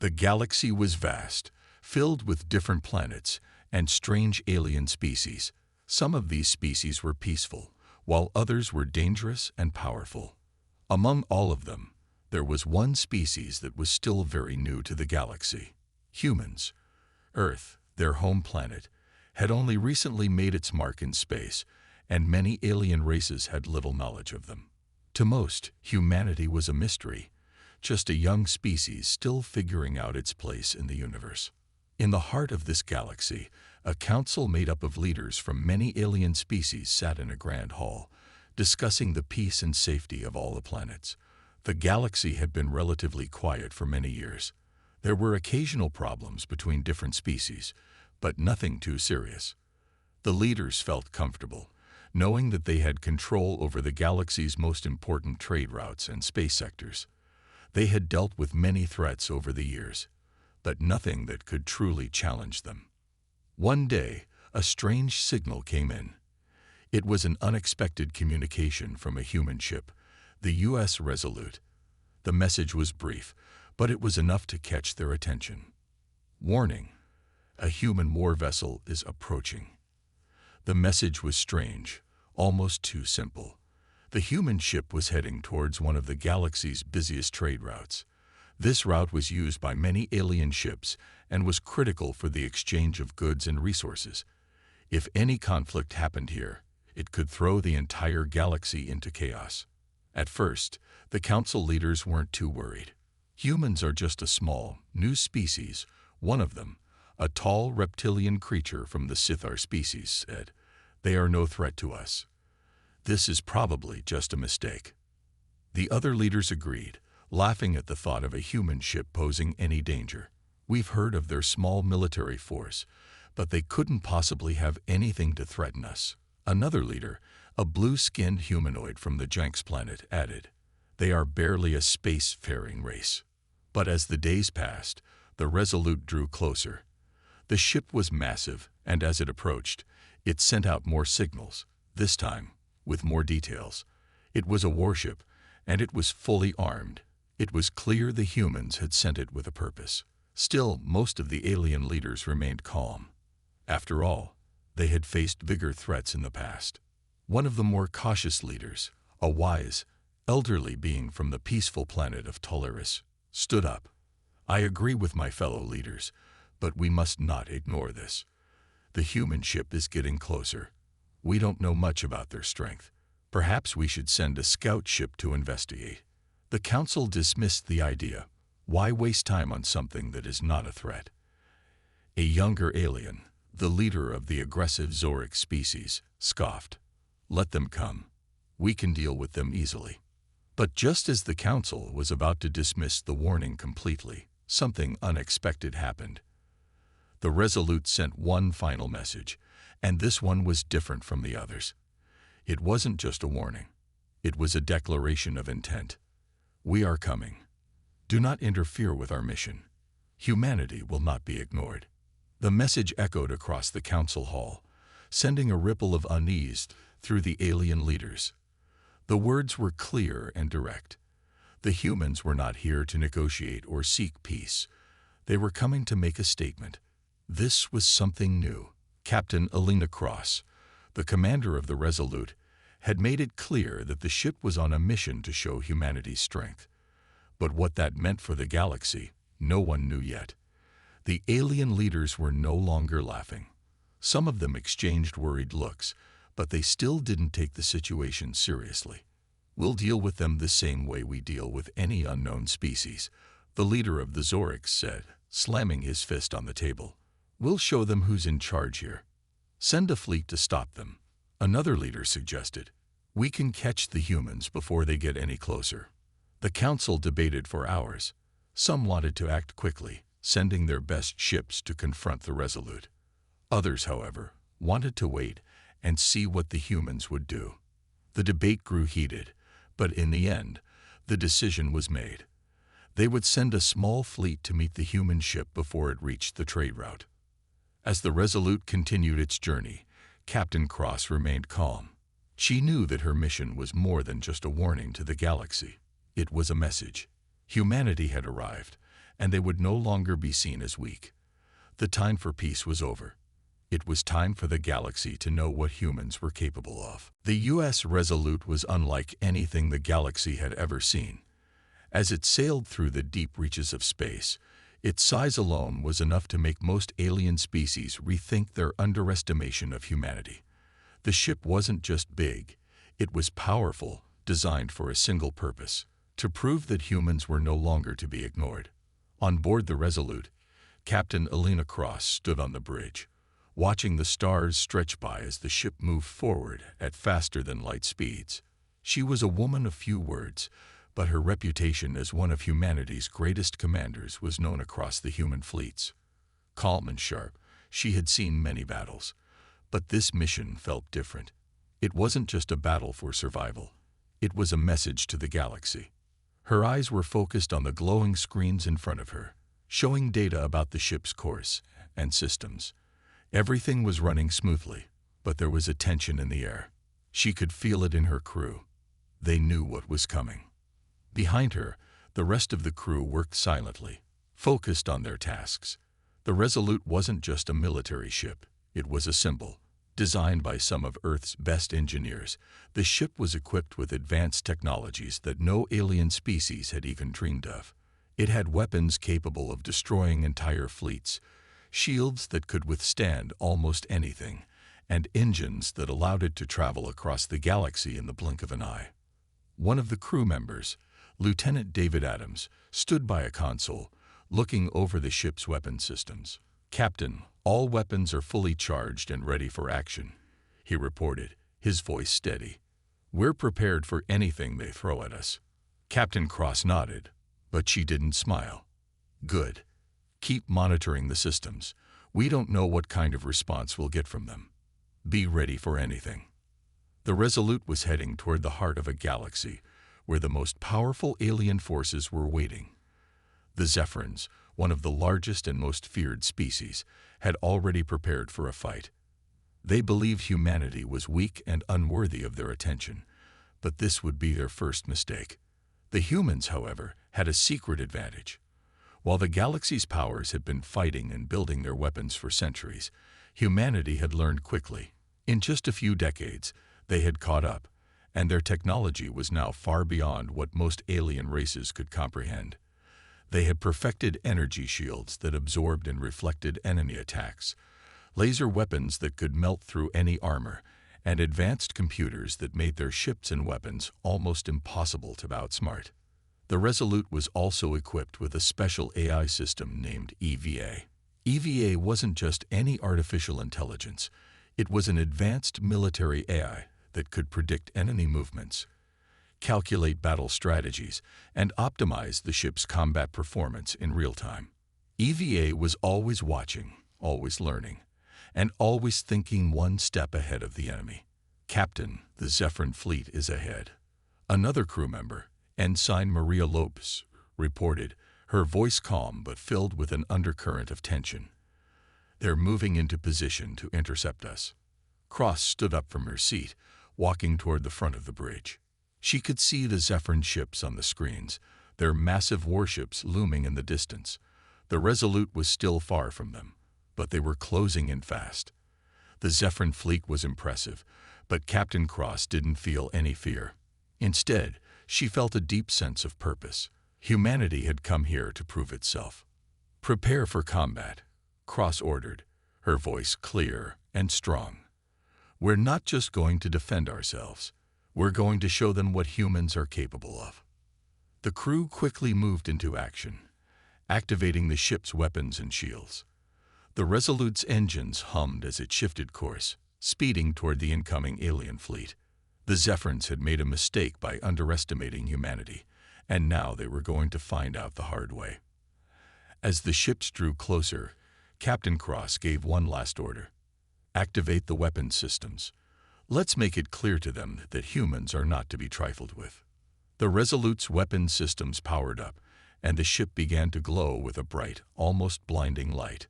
The galaxy was vast, filled with different planets and strange alien species. Some of these species were peaceful, while others were dangerous and powerful. Among all of them, there was one species that was still very new to the galaxy. Humans. Earth, their home planet, had only recently made its mark in space, and many alien races had little knowledge of them. To most, humanity was a mystery, just a young species still figuring out its place in the universe. In the heart of this galaxy, a council made up of leaders from many alien species sat in a grand hall, discussing the peace and safety of all the planets. The galaxy had been relatively quiet for many years. There were occasional problems between different species, but nothing too serious. The leaders felt comfortable, knowing that they had control over the galaxy's most important trade routes and space sectors. They had dealt with many threats over the years, but nothing that could truly challenge them. One day, a strange signal came in. It was an unexpected communication from a human ship, the U.S. Resolute. The message was brief, but it was enough to catch their attention. Warning: a human war vessel is approaching. The message was strange, almost too simple. The human ship was heading towards one of the galaxy's busiest trade routes. This route was used by many alien ships and was critical for the exchange of goods and resources. If any conflict happened here, it could throw the entire galaxy into chaos. At first, the council leaders weren't too worried. Humans are just a small, new species. One of them, a tall reptilian creature from the Sithar species, said, "They are no threat to us. This is probably just a mistake." The other leaders agreed, laughing at the thought of a human ship posing any danger. "We've heard of their small military force, but they couldn't possibly have anything to threaten us." Another leader, a blue-skinned humanoid from the Jenks planet, added, "They are barely a space-faring race." But as the days passed, the Resolute drew closer. The ship was massive, and as it approached, it sent out more signals, this time with more details. It was a warship, and it was fully armed. It was clear the humans had sent it with a purpose. Still, most of the alien leaders remained calm. After all, they had faced bigger threats in the past. One of the more cautious leaders, a wise, elderly being from the peaceful planet of Toleris, stood up. "I agree with my fellow leaders, but we must not ignore this. The human ship is getting closer. We don't know much about their strength. Perhaps we should send a scout ship to investigate." The council dismissed the idea. Why waste time on something that is not a threat? A younger alien, the leader of the aggressive Zoric species, scoffed. "Let them come. We can deal with them easily." But just as the council was about to dismiss the warning completely, something unexpected happened. The Resolute sent one final message, and this one was different from the others. It wasn't just a warning. It was a declaration of intent. "We are coming. Do not interfere with our mission. Humanity will not be ignored." The message echoed across the council hall, sending a ripple of unease through the alien leaders. The words were clear and direct. The humans were not here to negotiate or seek peace. They were coming to make a statement. This was something new. Captain Alina Cross, the commander of the Resolute, had made it clear that the ship was on a mission to show humanity's strength. But what that meant for the galaxy, no one knew yet. The alien leaders were no longer laughing. Some of them exchanged worried looks, but they still didn't take the situation seriously. "We'll deal with them the same way we deal with any unknown species," the leader of the Zorics said, slamming his fist on the table. "We'll show them who's in charge here. Send a fleet to stop them." Another leader suggested, "We can catch the humans before they get any closer." The council debated for hours. Some wanted to act quickly, sending their best ships to confront the Resolute. Others, however, wanted to wait and see what the humans would do. The debate grew heated, but in the end, the decision was made. They would send a small fleet to meet the human ship before it reached the trade route. As the Resolute continued its journey, Captain Cross remained calm. She knew that her mission was more than just a warning to the galaxy. It was a message. Humanity had arrived, and they would no longer be seen as weak. The time for peace was over. It was time for the galaxy to know what humans were capable of. The U.S. Resolute was unlike anything the galaxy had ever seen. As it sailed through the deep reaches of space, its size alone was enough to make most alien species rethink their underestimation of humanity. The ship wasn't just big, it was powerful, designed for a single purpose: to prove that humans were no longer to be ignored. On board the Resolute, Captain Elena Cross stood on the bridge, watching the stars stretch by as the ship moved forward at faster-than-light speeds. She was a woman of few words, but her reputation as one of humanity's greatest commanders was known across the human fleets. Calm and sharp, she had seen many battles, but this mission felt different. It wasn't just a battle for survival. It was a message to the galaxy. Her eyes were focused on the glowing screens in front of her, showing data about the ship's course and systems. Everything was running smoothly, but there was a tension in the air. She could feel it in her crew. They knew what was coming. Behind her, the rest of the crew worked silently, focused on their tasks. The Resolute wasn't just a military ship, it was a symbol. Designed by some of Earth's best engineers, the ship was equipped with advanced technologies that no alien species had even dreamed of. It had weapons capable of destroying entire fleets, shields that could withstand almost anything, and engines that allowed it to travel across the galaxy in the blink of an eye. One of the crew members, Lieutenant David Adams, stood by a console, looking over the ship's weapon systems. "Captain, all weapons are fully charged and ready for action," he reported, his voice steady. "We're prepared for anything they throw at us." Captain Cross nodded, but she didn't smile. "Good. Keep monitoring the systems. We don't know what kind of response we'll get from them. Be ready for anything." The Resolute was heading toward the heart of a galaxy where the most powerful alien forces were waiting. The Zephyrins, one of the largest and most feared species, had already prepared for a fight. They believed humanity was weak and unworthy of their attention, but this would be their first mistake. The humans, however, had a secret advantage. While the galaxy's powers had been fighting and building their weapons for centuries, humanity had learned quickly. In just a few decades, they had caught up, and their technology was now far beyond what most alien races could comprehend. They had perfected energy shields that absorbed and reflected enemy attacks, laser weapons that could melt through any armor, and advanced computers that made their ships and weapons almost impossible to outsmart. The Resolute was also equipped with a special AI system named EVA. EVA wasn't just any artificial intelligence. It was an advanced military AI that could predict enemy movements, calculate battle strategies, and optimize the ship's combat performance in real time. EVA was always watching, always learning, and always thinking one step ahead of the enemy. "Captain, the Zephyrin fleet is ahead," another crew member, Ensign Maria Lopes, reported, her voice calm but filled with an undercurrent of tension. "They're moving into position to intercept us." Cross stood up from her seat, walking toward the front of the bridge. She could see the Zephyrin ships on the screens, their massive warships looming in the distance. The Resolute was still far from them, but they were closing in fast. The Zephyrin fleet was impressive, but Captain Cross didn't feel any fear. Instead, she felt a deep sense of purpose. Humanity had come here to prove itself. "Prepare for combat," Cross ordered, her voice clear and strong. "We're not just going to defend ourselves. We're going to show them what humans are capable of." The crew quickly moved into action, activating the ship's weapons and shields. The Resolute's engines hummed as it shifted course, speeding toward the incoming alien fleet. The Zephyrins had made a mistake by underestimating humanity, and now they were going to find out the hard way. As the ships drew closer, Captain Cross gave one last order: "Activate the weapons systems. Let's make it clear to them that humans are not to be trifled with." The Resolute's weapon systems powered up, and the ship began to glow with a bright, almost blinding light.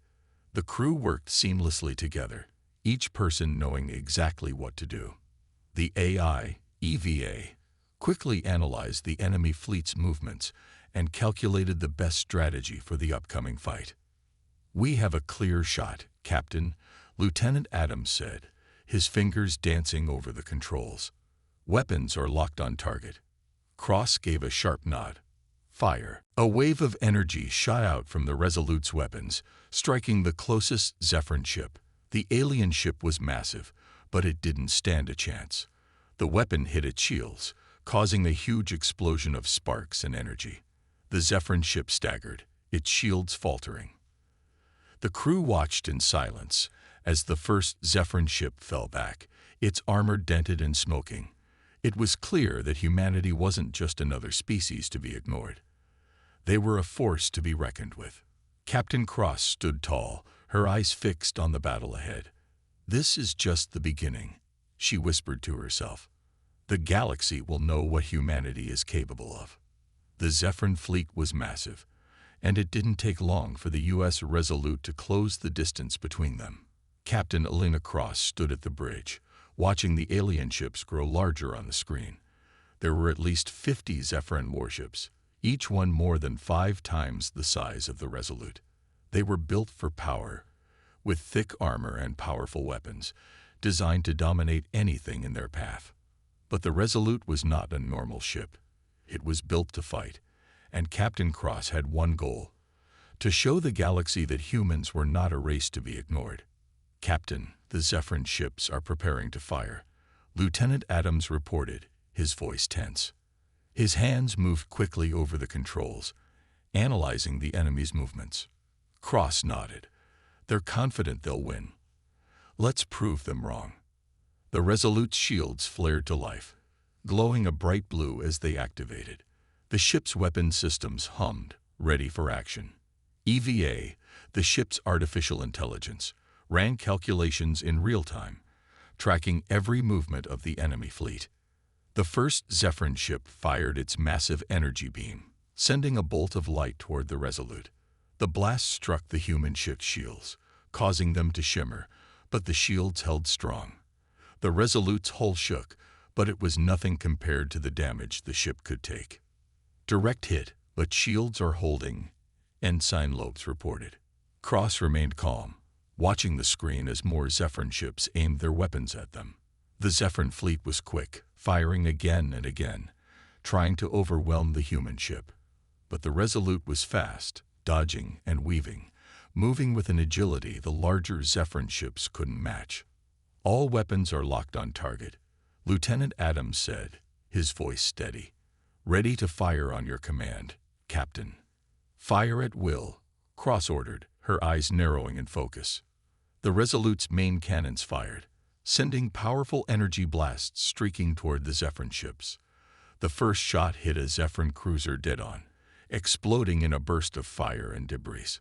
The crew worked seamlessly together, each person knowing exactly what to do. The AI, EVA, quickly analyzed the enemy fleet's movements and calculated the best strategy for the upcoming fight. "We have a clear shot, Captain," Lieutenant Adams said, his fingers dancing over the controls. "Weapons are locked on target." Cross gave a sharp nod. "Fire." A wave of energy shot out from the Resolute's weapons, striking the closest Zephyrin ship. The alien ship was massive, but it didn't stand a chance. The weapon hit its shields, causing a huge explosion of sparks and energy. The Zephyrin ship staggered, its shields faltering. The crew watched in silence as the first Zephyrin ship fell back, its armor dented and smoking. It was clear that humanity wasn't just another species to be ignored. They were a force to be reckoned with. Captain Cross stood tall, her eyes fixed on the battle ahead. "This is just the beginning," she whispered to herself. "The galaxy will know what humanity is capable of." The Zephyrin fleet was massive, and it didn't take long for the U.S. Resolute to close the distance between them. Captain Elena Cross stood at the bridge, watching the alien ships grow larger on the screen. There were at least 50 Zephyrin warships, each one more than 5 times the size of the Resolute. They were built for power, with thick armor and powerful weapons, designed to dominate anything in their path. But the Resolute was not a normal ship. It was built to fight, and Captain Cross had one goal: to show the galaxy that humans were not a race to be ignored. "Captain, the Zephyrin ships are preparing to fire," Lieutenant Adams reported, his voice tense. His hands moved quickly over the controls, analyzing the enemy's movements. Cross nodded. "They're confident they'll win. Let's prove them wrong." The Resolute's shields flared to life, glowing a bright blue as they activated. The ship's weapon systems hummed, ready for action. EVA, the ship's artificial intelligence, ran calculations in real time, tracking every movement of the enemy fleet. The first Zephyrin ship fired its massive energy beam, sending a bolt of light toward the Resolute. The blast struck the human ship's shields, causing them to shimmer, but the shields held strong. The Resolute's hull shook, but it was nothing compared to the damage the ship could take. "Direct hit, but shields are holding," Ensign Lopes reported. Cross remained calm, watching the screen as more Zephyrin ships aimed their weapons at them. The Zephyrin fleet was quick, firing again and again, trying to overwhelm the human ship. But the Resolute was fast, dodging and weaving, moving with an agility the larger Zephyrin ships couldn't match. "All weapons are locked on target," Lieutenant Adams said, his voice steady. "Ready to fire on your command, Captain." "Fire at will," Cross ordered, her eyes narrowing in focus. The Resolute's main cannons fired, sending powerful energy blasts streaking toward the Zephyrin ships. The first shot hit a Zephyrin cruiser dead-on, exploding in a burst of fire and debris.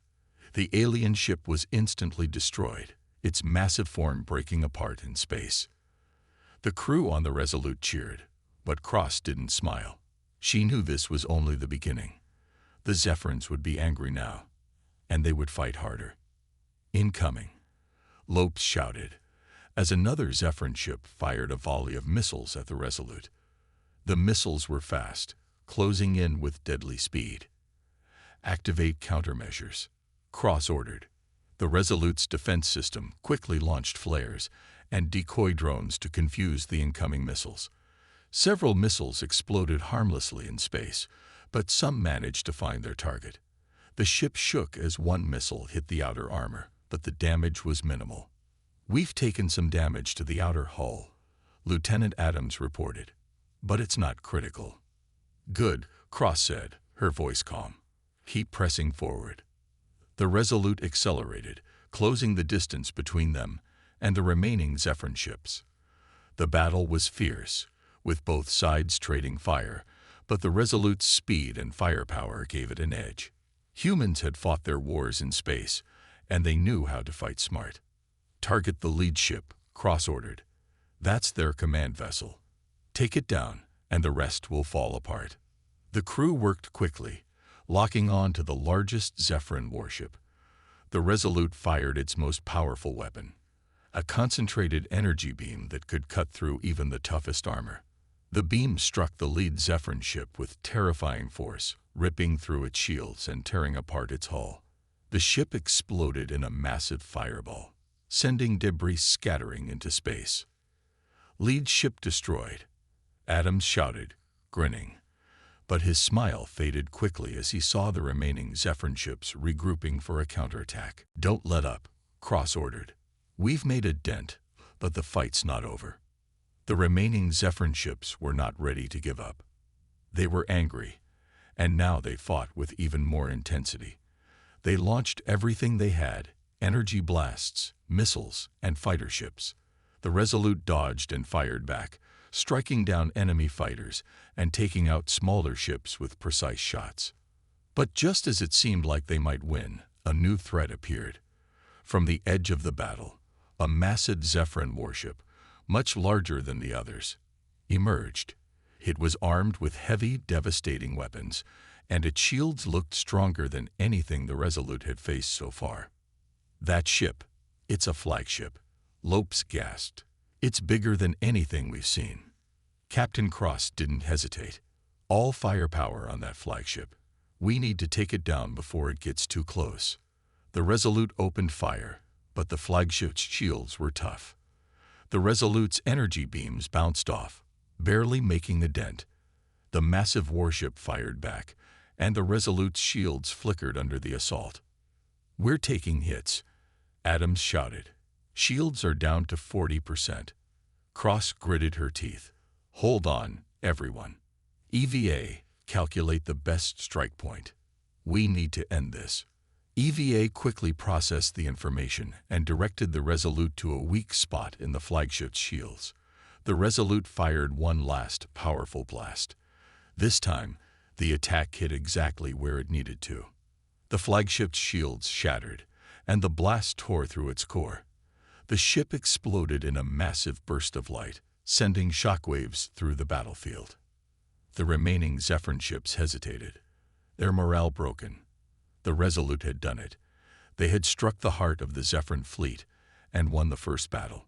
The alien ship was instantly destroyed, its massive form breaking apart in space. The crew on the Resolute cheered, but Cross didn't smile. She knew this was only the beginning. The Zephyrins would be angry now, and they would fight harder. "Incoming," Lopes shouted, as another Zephyrin ship fired a volley of missiles at the Resolute. The missiles were fast, closing in with deadly speed. "Activate countermeasures," Cross ordered. The Resolute's defense system quickly launched flares and decoy drones to confuse the incoming missiles. Several missiles exploded harmlessly in space, but some managed to find their target. The ship shook as one missile hit the outer armor, but the damage was minimal. "We've taken some damage to the outer hull," Lieutenant Adams reported, "but it's not critical." "Good," Cross said, her voice calm. "Keep pressing forward." The Resolute accelerated, closing the distance between them and the remaining Zephyrin ships. The battle was fierce, with both sides trading fire, but the Resolute's speed and firepower gave it an edge. Humans had fought their wars in space, and they knew how to fight smart. "Target the lead ship," Cross ordered. "That's their command vessel. Take it down, and the rest will fall apart." The crew worked quickly, locking on to the largest Zephyrin warship. The Resolute fired its most powerful weapon, a concentrated energy beam that could cut through even the toughest armor. The beam struck the lead Zephyrin ship with terrifying force, ripping through its shields and tearing apart its hull. The ship exploded in a massive fireball, sending debris scattering into space. "Lead ship destroyed," Adams shouted, grinning. But his smile faded quickly as he saw the remaining Zephyr ships regrouping for a counterattack. "Don't let up," Cross ordered. "We've made a dent, but the fight's not over." The remaining Zephyr ships were not ready to give up. They were angry, and now they fought with even more intensity. They launched everything they had: energy blasts, missiles, and fighter ships. The Resolute dodged and fired back, striking down enemy fighters and taking out smaller ships with precise shots. But just as it seemed like they might win, a new threat appeared. From the edge of the battle, a massive Zephyr warship, much larger than the others, emerged. It was armed with heavy, devastating weapons, and its shields looked stronger than anything the Resolute had faced so far. "That ship, it's a flagship," Lopes gasped. "It's bigger than anything we've seen." Captain Cross didn't hesitate. "All firepower on that flagship. We need to take it down before it gets too close." The Resolute opened fire, but the flagship's shields were tough. The Resolute's energy beams bounced off, barely making a dent. The massive warship fired back, and the Resolute's shields flickered under the assault. "We're taking hits," Adams shouted. "Shields are down to 40%. Cross gritted her teeth. "Hold on, everyone. EVA, calculate the best strike point. We need to end this." EVA quickly processed the information and directed the Resolute to a weak spot in the flagship's shields. The Resolute fired one last, powerful blast. This time, the attack hit exactly where it needed to. The flagship's shields shattered, and the blast tore through its core. The ship exploded in a massive burst of light, sending shockwaves through the battlefield. The remaining Zephyr ships hesitated, their morale broken. The Resolute had done it. They had struck the heart of the Zephyr fleet and won the first battle.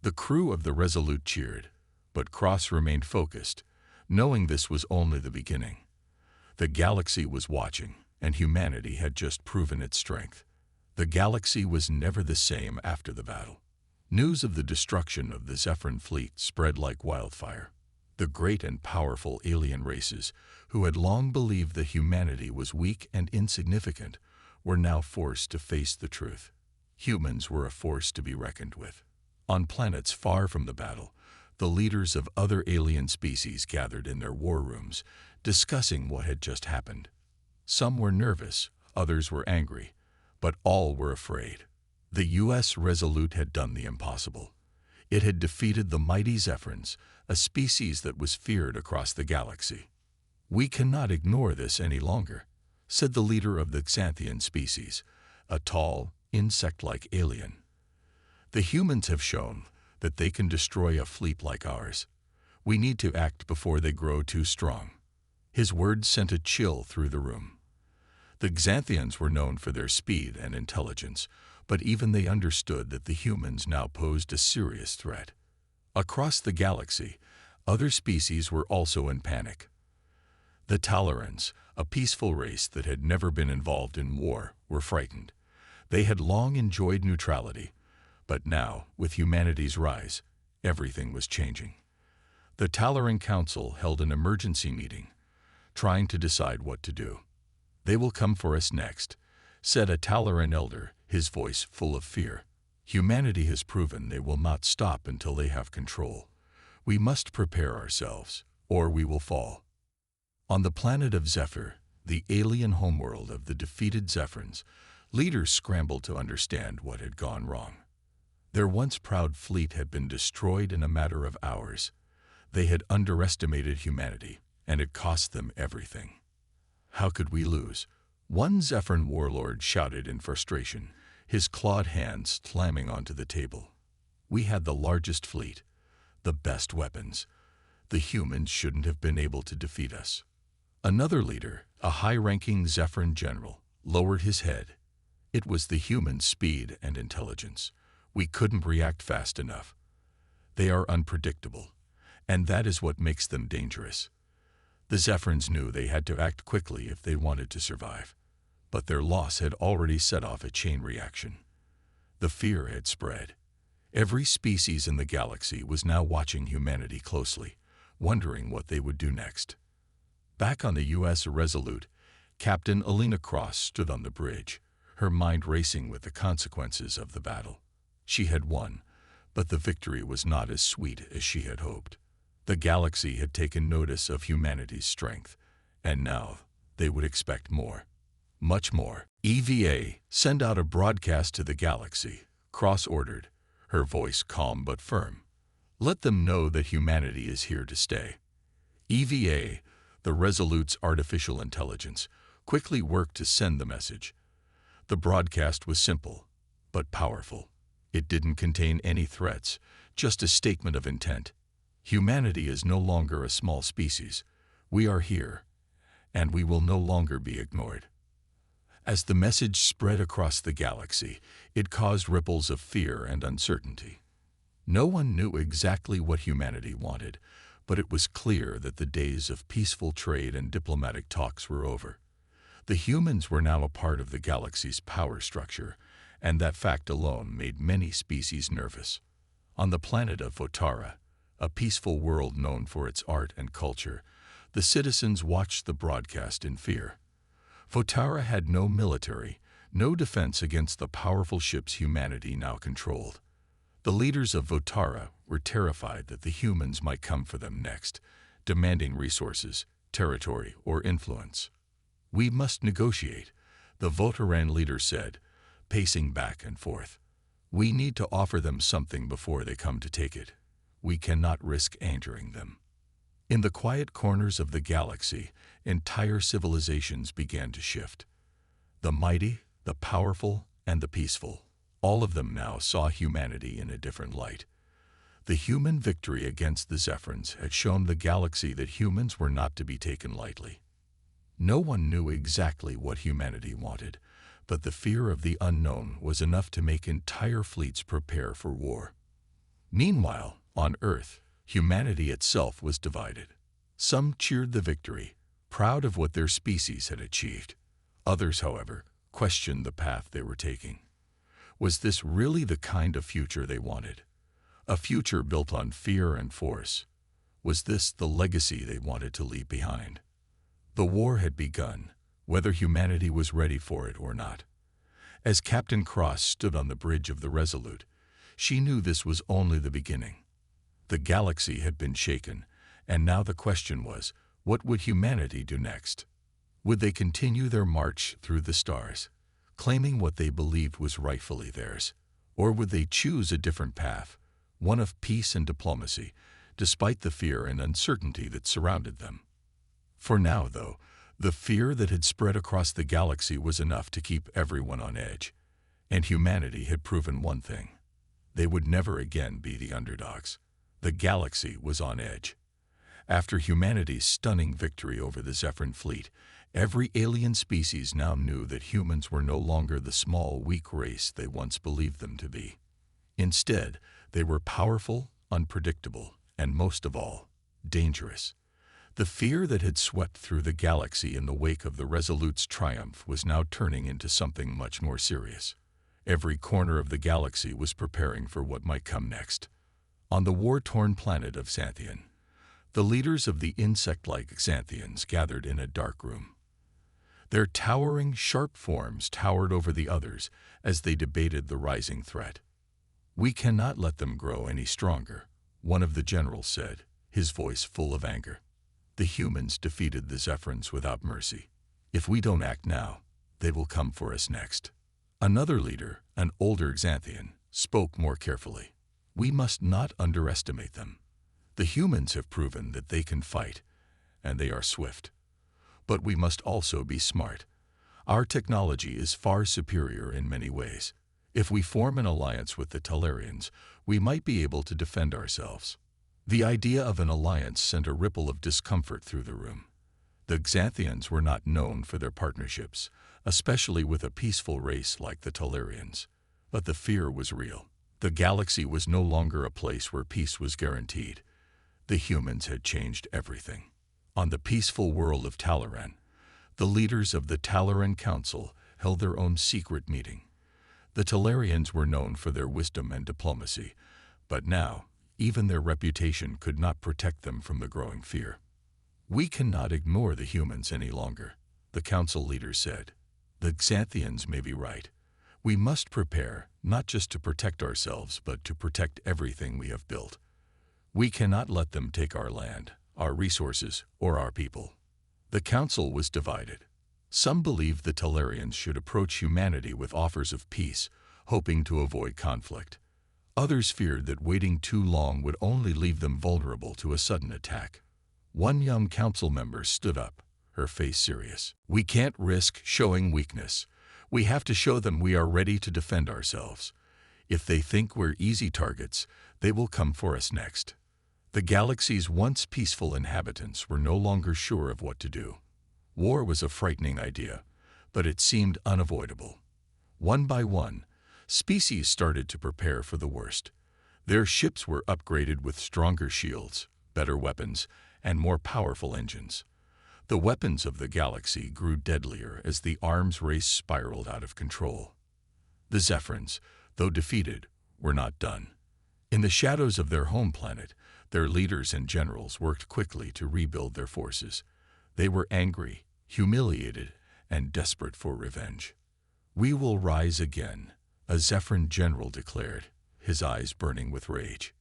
The crew of the Resolute cheered, but Cross remained focused, knowing this was only the beginning. The galaxy was watching, and humanity had just proven its strength. The galaxy was never the same after the battle. News of the destruction of the Zephyr fleet spread like wildfire. The great and powerful alien races, who had long believed that humanity was weak and insignificant, were now forced to face the truth. Humans were a force to be reckoned with. On planets far from the battle, the leaders of other alien species gathered in their war rooms, discussing what had just happened. Some were nervous, others were angry, but all were afraid. The U.S. Resolute had done the impossible. It had defeated the mighty Zephyrs, a species that was feared across the galaxy. "We cannot ignore this any longer," said the leader of the Xanthian species, a tall, insect-like alien. "The humans have shown that they can destroy a fleet like ours. We need to act before they grow too strong." His words sent a chill through the room. The Xanthians were known for their speed and intelligence, but even they understood that the humans now posed a serious threat. Across the galaxy, other species were also in panic. The Tolerans, a peaceful race that had never been involved in war, were frightened. They had long enjoyed neutrality, but now, with humanity's rise, everything was changing. The Toleran Council held an emergency meeting, trying to decide what to do. "They will come for us next," said a Toleran elder, his voice full of fear. "Humanity has proven they will not stop until they have control. We must prepare ourselves, or we will fall." On the planet of Zephyr, the alien homeworld of the defeated Zephyrs, leaders scrambled to understand what had gone wrong. Their once proud fleet had been destroyed in a matter of hours. They had underestimated humanity, and it cost them everything. "How could we lose?" one Zephyr warlord shouted in frustration, his clawed hands slamming onto the table. "We had the largest fleet, the best weapons. The humans shouldn't have been able to defeat us." Another leader, a high-ranking Zephyr general, lowered his head. "It was the humans' speed and intelligence. We couldn't react fast enough. They are unpredictable, and that is what makes them dangerous." The Zephyrins knew they had to act quickly if they wanted to survive, but their loss had already set off a chain reaction. The fear had spread. Every species in the galaxy was now watching humanity closely, wondering what they would do next. Back on the U.S. Resolute, Captain Alina Cross stood on the bridge, her mind racing with the consequences of the battle. She had won, but the victory was not as sweet as she had hoped. The galaxy had taken notice of humanity's strength, and now they would expect more. Much more. EVA, send out a broadcast to the galaxy, Cross ordered, her voice calm but firm. Let them know that humanity is here to stay. EVA, the Resolute's artificial intelligence, quickly worked to send the message. The broadcast was simple, but powerful. It didn't contain any threats, just a statement of intent. Humanity is no longer a small species. We are here, and we will no longer be ignored. As the message spread across the galaxy, it caused ripples of fear and uncertainty. No one knew exactly what humanity wanted, but it was clear that the days of peaceful trade and diplomatic talks were over. The humans were now a part of the galaxy's power structure, and that fact alone made many species nervous. On the planet of Votara, a peaceful world known for its art and culture, the citizens watched the broadcast in fear. Votara had no military, no defense against the powerful ships humanity now controlled. The leaders of Votara were terrified that the humans might come for them next, demanding resources, territory, or influence. We must negotiate, the Votaran leader said, pacing back and forth. We need to offer them something before they come to take it. We cannot risk angering them. In the quiet corners of the galaxy, entire civilizations began to shift. The mighty, the powerful, and the peaceful, all of them now saw humanity in a different light. The human victory against the Zephyrins had shown the galaxy that humans were not to be taken lightly. No one knew exactly what humanity wanted, but the fear of the unknown was enough to make entire fleets prepare for war. Meanwhile, on Earth, humanity itself was divided. Some cheered the victory, proud of what their species had achieved. Others, however, questioned the path they were taking. Was this really the kind of future they wanted? A future built on fear and force? Was this the legacy they wanted to leave behind? The war had begun, whether humanity was ready for it or not. As Captain Cross stood on the bridge of the Resolute, she knew this was only the beginning. The galaxy had been shaken, and now the question was, what would humanity do next? Would they continue their march through the stars, claiming what they believed was rightfully theirs, or would they choose a different path, one of peace and diplomacy, despite the fear and uncertainty that surrounded them? For now, though, the fear that had spread across the galaxy was enough to keep everyone on edge, and humanity had proven one thing. They would never again be the underdogs. The galaxy was on edge. After humanity's stunning victory over the Zephyrin fleet, every alien species now knew that humans were no longer the small, weak race they once believed them to be. Instead, they were powerful, unpredictable, and most of all, dangerous. The fear that had swept through the galaxy in the wake of the Resolute's triumph was now turning into something much more serious. Every corner of the galaxy was preparing for what might come next. On the war-torn planet of Xanthian, the leaders of the insect-like Xanthians gathered in a dark room. Their towering, sharp forms towered over the others as they debated the rising threat. "We cannot let them grow any stronger," one of the generals said, his voice full of anger. "The humans defeated the Zephyrins without mercy. If we don't act now, they will come for us next." Another leader, an older Xanthian, spoke more carefully. "We must not underestimate them. The humans have proven that they can fight, and they are swift. But we must also be smart. Our technology is far superior in many ways. If we form an alliance with the Talarians, we might be able to defend ourselves." The idea of an alliance sent a ripple of discomfort through the room. The Xanthians were not known for their partnerships, especially with a peaceful race like the Talarians. But the fear was real. The galaxy was no longer a place where peace was guaranteed. The humans had changed everything. On the peaceful world of Talaran, the leaders of the Talaran Council held their own secret meeting. The Talarians were known for their wisdom and diplomacy, but now, even their reputation could not protect them from the growing fear. "We cannot ignore the humans any longer," the council leaders said. "The Xanthians may be right. We must prepare, not just to protect ourselves, but to protect everything we have built. We cannot let them take our land, our resources, or our people." The council was divided. Some believed the Talarians should approach humanity with offers of peace, hoping to avoid conflict. Others feared that waiting too long would only leave them vulnerable to a sudden attack. One young council member stood up, her face serious. "We can't risk showing weakness. We have to show them we are ready to defend ourselves. If they think we're easy targets, they will come for us next." The galaxy's once peaceful inhabitants were no longer sure of what to do. War was a frightening idea, but it seemed unavoidable. One by one, species started to prepare for the worst. Their ships were upgraded with stronger shields, better weapons, and more powerful engines. The weapons of the galaxy grew deadlier as the arms race spiraled out of control. The Zephyrins, though defeated, were not done. In the shadows of their home planet, their leaders and generals worked quickly to rebuild their forces. They were angry, humiliated, and desperate for revenge. "We will rise again," a Zephyrin general declared, his eyes burning with rage.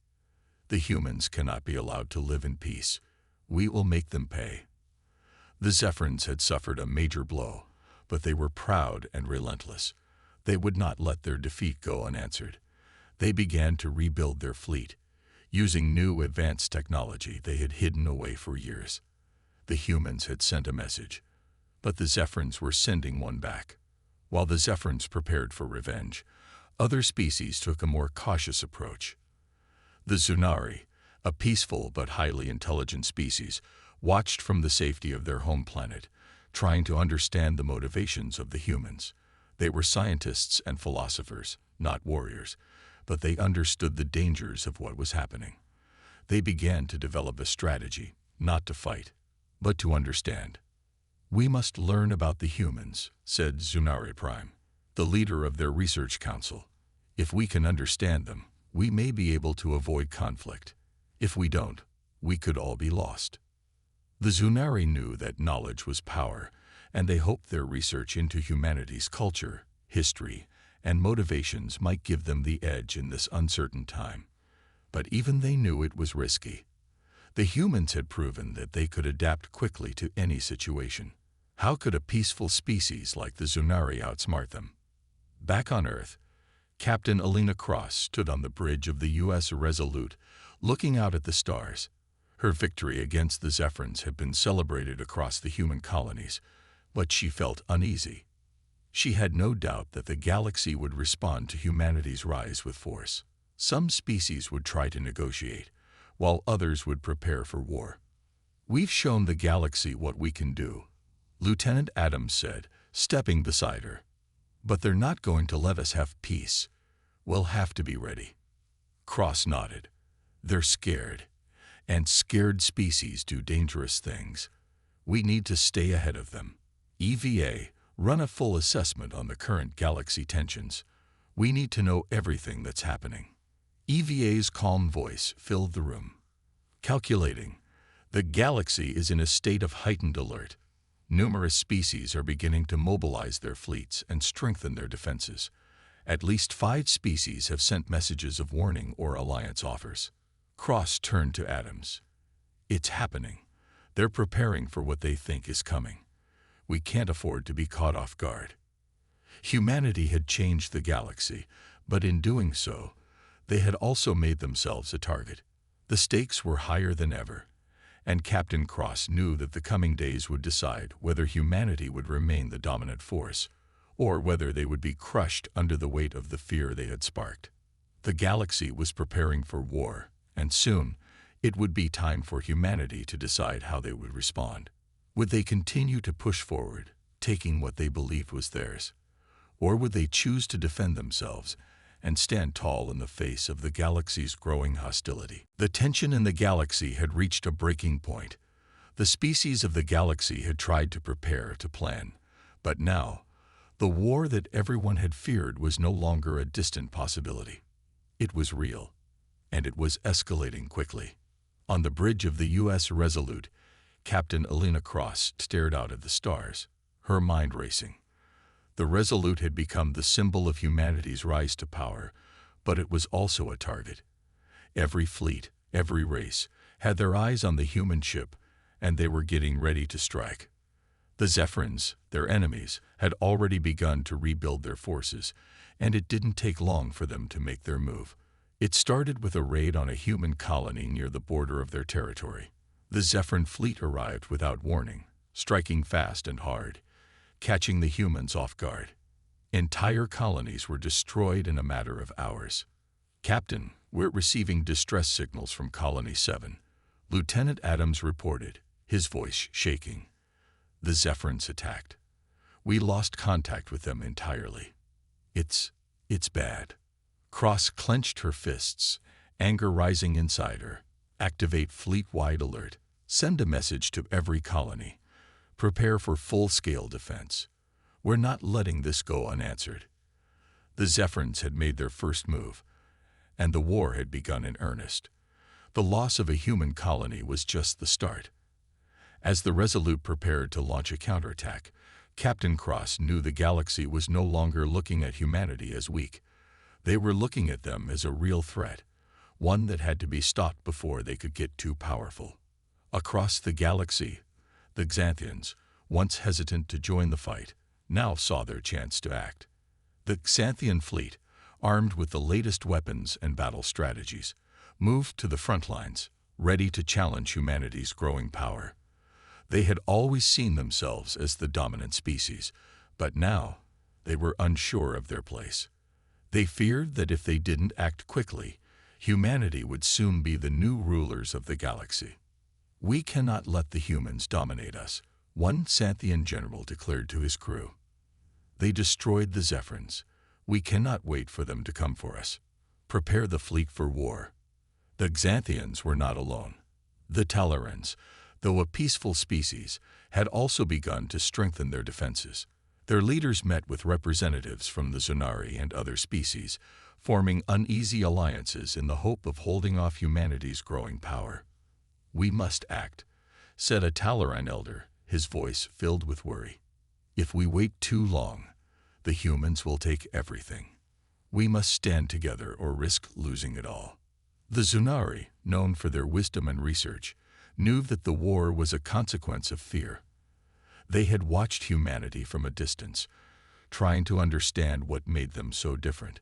"The humans cannot be allowed to live in peace. We will make them pay." The Zephyrins had suffered a major blow, but they were proud and relentless. They would not let their defeat go unanswered. They began to rebuild their fleet, using new advanced technology they had hidden away for years. The humans had sent a message, but the Zephyrins were sending one back. While the Zephyrins prepared for revenge, other species took a more cautious approach. The Zunari, a peaceful but highly intelligent species, watched from the safety of their home planet, trying to understand the motivations of the humans. They were scientists and philosophers, not warriors, but they understood the dangers of what was happening. They began to develop a strategy, not to fight, but to understand. "We must learn about the humans," said Zunari Prime, the leader of their research council. "If we can understand them, we may be able to avoid conflict. If we don't, we could all be lost." The Zunari knew that knowledge was power, and they hoped their research into humanity's culture, history, and motivations might give them the edge in this uncertain time. But even they knew it was risky. The humans had proven that they could adapt quickly to any situation. How could a peaceful species like the Zunari outsmart them? Back on Earth, Captain Alina Cross stood on the bridge of the U.S. Resolute, looking out at the stars. Her victory against the Zephyrins had been celebrated across the human colonies, but she felt uneasy. She had no doubt that the galaxy would respond to humanity's rise with force. Some species would try to negotiate, while others would prepare for war. "We've shown the galaxy what we can do," Lieutenant Adams said, stepping beside her. "But they're not going to let us have peace. We'll have to be ready." Cross nodded. "They're scared, and scared species do dangerous things. We need to stay ahead of them. EVA, run a full assessment on the current galaxy tensions. We need to know everything that's happening." EVA's calm voice filled the room. "Calculating. The galaxy is in a state of heightened alert. Numerous species are beginning to mobilize their fleets and strengthen their defenses. At least 5 species have sent messages of warning or alliance offers." Cross turned to Adams. "It's happening. They're preparing for what they think is coming. We can't afford to be caught off guard." Humanity had changed the galaxy, but in doing so, they had also made themselves a target. The stakes were higher than ever, and Captain Cross knew that the coming days would decide whether humanity would remain the dominant force, or whether they would be crushed under the weight of the fear they had sparked. The galaxy was preparing for war, and soon it would be time for humanity to decide how they would respond. Would they continue to push forward, taking what they believed was theirs? Or would they choose to defend themselves and stand tall in the face of the galaxy's growing hostility? The tension in the galaxy had reached a breaking point. The species of the galaxy had tried to prepare, to plan, but now, the war that everyone had feared was no longer a distant possibility. It was real, and it was escalating quickly. On the bridge of the U.S. Resolute, Captain Elena Cross stared out at the stars, her mind racing. The Resolute had become the symbol of humanity's rise to power, but it was also a target. Every fleet, every race, had their eyes on the human ship, and they were getting ready to strike. The Zephyrins, their enemies, had already begun to rebuild their forces, and it didn't take long for them to make their move. It started with a raid on a human colony near the border of their territory. The Zephyrin fleet arrived without warning, striking fast and hard, catching the humans off guard. Entire colonies were destroyed in a matter of hours. "Captain, we're receiving distress signals from Colony 7. Lieutenant Adams reported, his voice shaking. The Zephyrins attacked. We lost contact with them entirely. It's bad." Cross clenched her fists, anger rising inside her. "Activate fleet-wide alert. Send a message to every colony. Prepare for full-scale defense. We're not letting this go unanswered." The Zephyrins had made their first move, and the war had begun in earnest. The loss of a human colony was just the start. As the Resolute prepared to launch a counterattack, Captain Cross knew the galaxy was no longer looking at humanity as weak. They were looking at them as a real threat, one that had to be stopped before they could get too powerful. Across the galaxy, the Xanthians, once hesitant to join the fight, now saw their chance to act. The Xanthian fleet, armed with the latest weapons and battle strategies, moved to the front lines, ready to challenge humanity's growing power. They had always seen themselves as the dominant species, but now they were unsure of their place. They feared that if they didn't act quickly, humanity would soon be the new rulers of the galaxy. "We cannot let the humans dominate us," one Xanthian general declared to his crew. "They destroyed the Zephyrins. We cannot wait for them to come for us. Prepare the fleet for war." The Xanthians were not alone. The Talarans, though a peaceful species, had also begun to strengthen their defenses. Their leaders met with representatives from the Zunari and other species, forming uneasy alliances in the hope of holding off humanity's growing power. "We must act," said a Talaran elder, his voice filled with worry. "If we wait too long, the humans will take everything. We must stand together or risk losing it all." The Zunari, known for their wisdom and research, knew that the war was a consequence of fear. They had watched humanity from a distance, trying to understand what made them so different.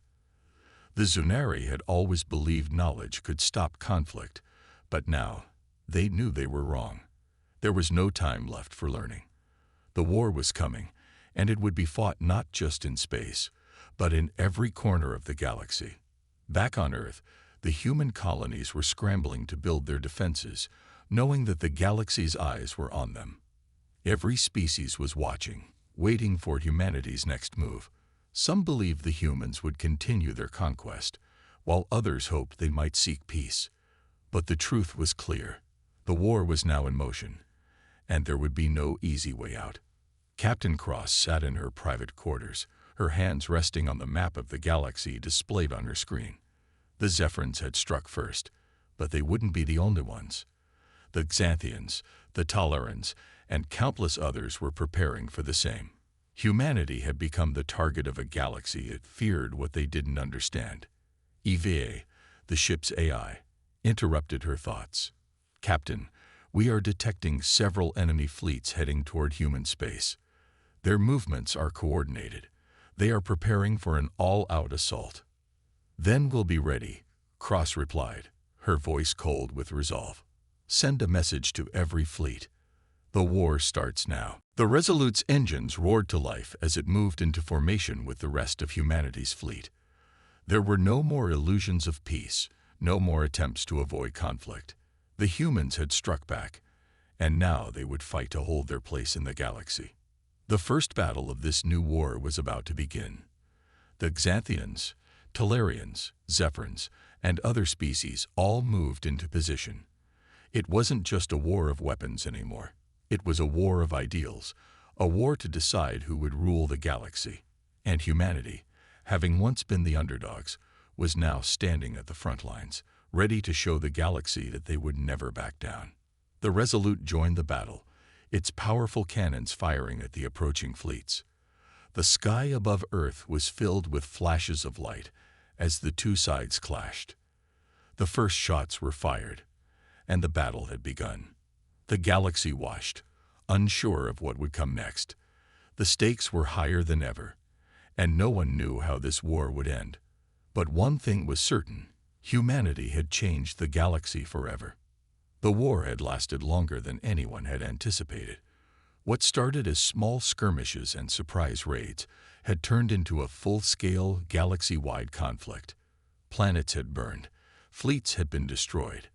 The Zunari had always believed knowledge could stop conflict, but now they knew they were wrong. There was no time left for learning. The war was coming, and it would be fought not just in space, but in every corner of the galaxy. Back on Earth, the human colonies were scrambling to build their defenses, knowing that the galaxy's eyes were on them. Every species was watching, waiting for humanity's next move. Some believed the humans would continue their conquest, while others hoped they might seek peace. But the truth was clear. The war was now in motion, and there would be no easy way out. Captain Cross sat in her private quarters, her hands resting on the map of the galaxy displayed on her screen. The Zephyrins had struck first, but they wouldn't be the only ones. The Xanthians, the Talarans, and countless others were preparing for the same. Humanity had become the target of a galaxy it feared what they didn't understand. EVA, the ship's AI, interrupted her thoughts. "Captain, we are detecting several enemy fleets heading toward human space. Their movements are coordinated. They are preparing for an all-out assault." "Then we'll be ready," Cross replied, her voice cold with resolve. "Send a message to every fleet. The war starts now." The Resolute's engines roared to life as it moved into formation with the rest of humanity's fleet. There were no more illusions of peace, no more attempts to avoid conflict. The humans had struck back, and now they would fight to hold their place in the galaxy. The first battle of this new war was about to begin. The Xanthians, Talarians, Zephyrins, and other species all moved into position. It wasn't just a war of weapons anymore. It was a war of ideals, a war to decide who would rule the galaxy. And humanity, having once been the underdogs, was now standing at the front lines, ready to show the galaxy that they would never back down. The Resolute joined the battle, its powerful cannons firing at the approaching fleets. The sky above Earth was filled with flashes of light as the two sides clashed. The first shots were fired, and the battle had begun. The galaxy watched, unsure of what would come next. The stakes were higher than ever, and no one knew how this war would end. But one thing was certain: humanity had changed the galaxy forever. The war had lasted longer than anyone had anticipated. What started as small skirmishes and surprise raids had turned into a full-scale, galaxy-wide conflict. Planets had burned, fleets had been destroyed,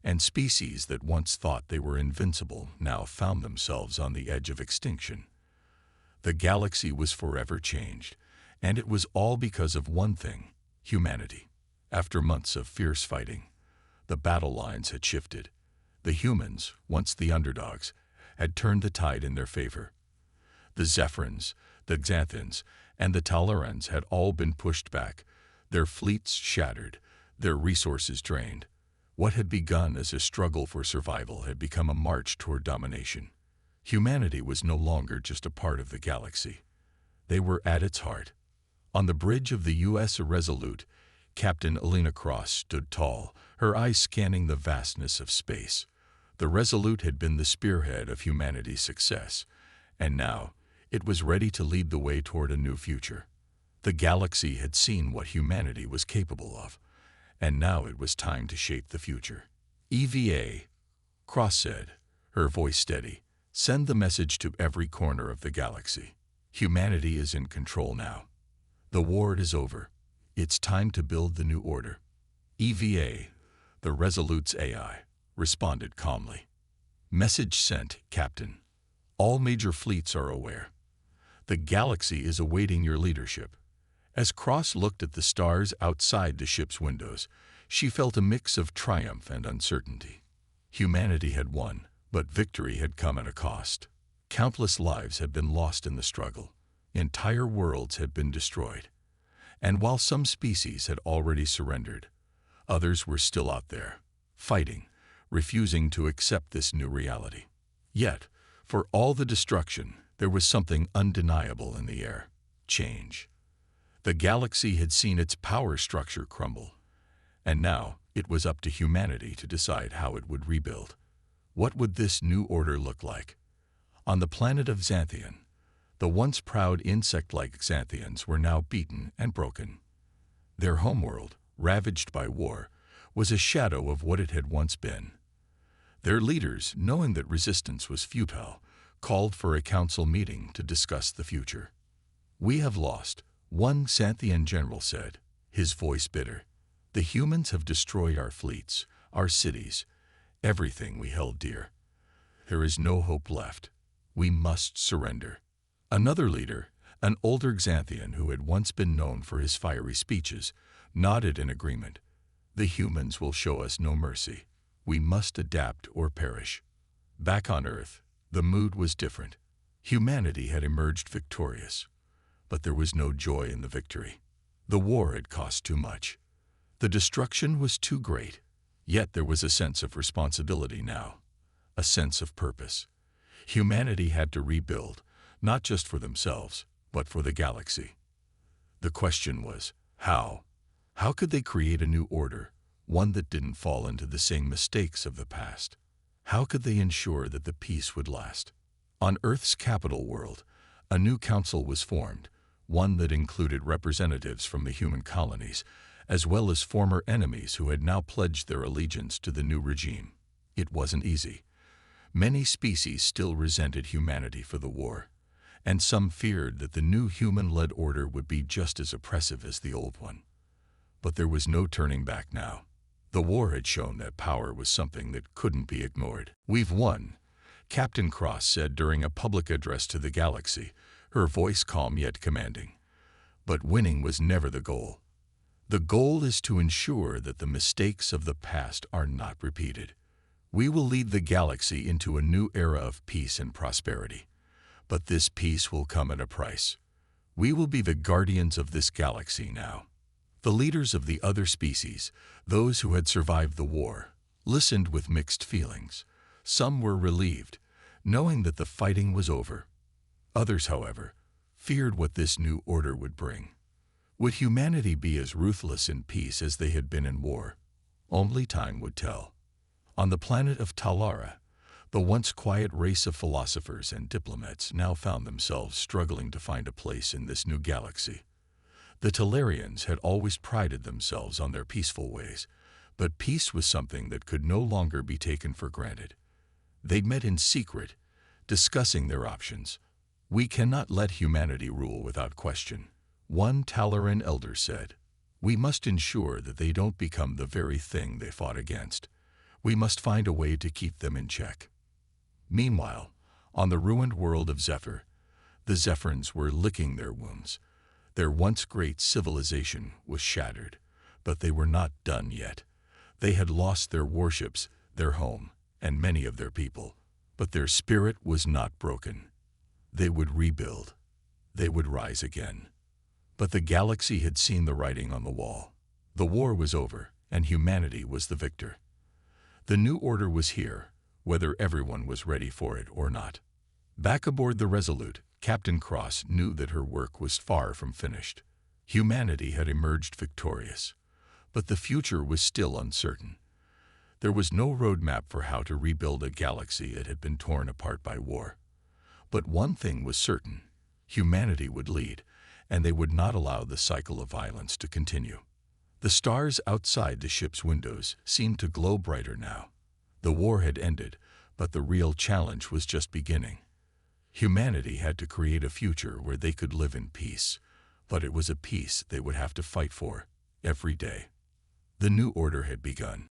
and species that once thought they were invincible now found themselves on the edge of extinction. The galaxy was forever changed, and it was all because of one thing: humanity. After months of fierce fighting, the battle lines had shifted. The humans, once the underdogs, had turned the tide in their favor. The Zephyrins, the Xanthans, and the Talarans had all been pushed back, their fleets shattered, their resources drained. What had begun as a struggle for survival had become a march toward domination. Humanity was no longer just a part of the galaxy. They were at its heart. On the bridge of the U.S. Resolute, Captain Elena Cross stood tall, her eyes scanning the vastness of space. The Resolute had been the spearhead of humanity's success, and now it was ready to lead the way toward a new future. The galaxy had seen what humanity was capable of, and now it was time to shape the future. EVA, Cross said, her voice steady, send the message to every corner of the galaxy. Humanity is in control now. The war is over. It's time to build the new order. EVA, the Resolute's AI, responded calmly. Message sent, Captain. All major fleets are aware. The galaxy is awaiting your leadership. As Cross looked at the stars outside the ship's windows, she felt a mix of triumph and uncertainty. Humanity had won, but victory had come at a cost. Countless lives had been lost in the struggle. Entire worlds had been destroyed. And while some species had already surrendered, others were still out there, fighting, refusing to accept this new reality. Yet, for all the destruction, there was something undeniable in the air: change. The galaxy had seen its power structure crumble, and now it was up to humanity to decide how it would rebuild. What would this new order look like? On the planet of Xanthian, the once proud insect-like Xanthians were now beaten and broken. Their homeworld, ravaged by war, was a shadow of what it had once been. Their leaders, knowing that resistance was futile, called for a council meeting to discuss the future. We have lost, one Xanthian general said, his voice bitter. The humans have destroyed our fleets, our cities, everything we held dear. There is no hope left. We must surrender. Another leader, an older Xanthian who had once been known for his fiery speeches, nodded in agreement. The humans will show us no mercy. We must adapt or perish. Back on Earth, the mood was different. Humanity had emerged victorious, but there was no joy in the victory. The war had cost too much. The destruction was too great. Yet there was a sense of responsibility now, a sense of purpose. Humanity had to rebuild, not just for themselves, but for the galaxy. The question was, how? How could they create a new order, one that didn't fall into the same mistakes of the past? How could they ensure that the peace would last? On Earth's capital world, a new council was formed, one that included representatives from the human colonies, as well as former enemies who had now pledged their allegiance to the new regime. It wasn't easy. Many species still resented humanity for the war, and some feared that the new human-led order would be just as oppressive as the old one. But there was no turning back now. The war had shown that power was something that couldn't be ignored. We've won, Captain Cross said during a public address to the galaxy, her voice calm yet commanding. But winning was never the goal. The goal is to ensure that the mistakes of the past are not repeated. We will lead the galaxy into a new era of peace and prosperity. But this peace will come at a price. We will be the guardians of this galaxy now." The leaders of the other species, those who had survived the war, listened with mixed feelings. Some were relieved, knowing that the fighting was over. Others, however, feared what this new order would bring. Would humanity be as ruthless in peace as they had been in war? Only time would tell. On the planet of Talara, the once quiet race of philosophers and diplomats now found themselves struggling to find a place in this new galaxy. The Talarians had always prided themselves on their peaceful ways, but peace was something that could no longer be taken for granted. They met in secret, discussing their options. "We cannot let humanity rule without question," one Talaran elder said. "We must ensure that they don't become the very thing they fought against. We must find a way to keep them in check." Meanwhile, on the ruined world of Zephyr, the Zephyrans were licking their wounds. Their once great civilization was shattered, but they were not done yet. They had lost their warships, their home, and many of their people, but their spirit was not broken. They would rebuild. They would rise again. But the galaxy had seen the writing on the wall. The war was over, and humanity was the victor. The new order was here, whether everyone was ready for it or not. Back aboard the Resolute, Captain Cross knew that her work was far from finished. Humanity had emerged victorious, but the future was still uncertain. There was no roadmap for how to rebuild a galaxy that had been torn apart by war. But one thing was certain: humanity would lead, and they would not allow the cycle of violence to continue. The stars outside the ship's windows seemed to glow brighter now. The war had ended, but the real challenge was just beginning. Humanity had to create a future where they could live in peace, but it was a peace they would have to fight for every day. The new order had begun.